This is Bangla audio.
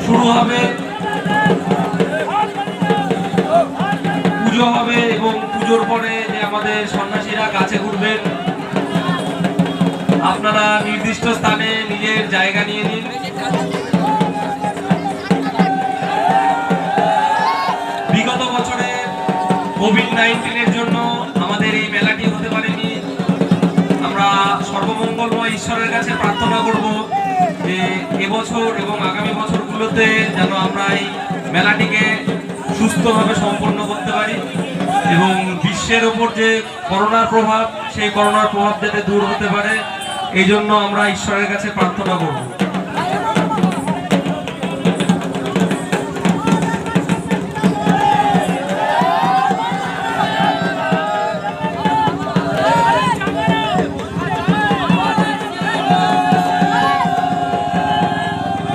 শুরু হবে, পুজো হবে এবং পুজোর পরে যে আমাদের সন্ন্যাসীরা গাছে ঘুরবেন। আপনারা নির্দিষ্ট স্থানে নিজের জায়গা নিয়ে নিন। বিগত বছরে কোভিড-19 জন্য আমাদের এই মেলাটি হতে পারেনি। আমরা সর্বমঙ্গলময় ঈশ্বরের কাছে প্রার্থনা করব যে এবছর এবং আগামী বছরগুলোতে যেন আমরা এই মেলাটিকে সুস্থভাবে সম্পন্ন করতে পারি এবং বিশ্বের ওপর যে করোনার প্রভাব, সেই করোনার প্রভাব যাতে দূর হতে পারে, এই জন্য আমরা ঈশ্বরের কাছে প্রার্থনা করব।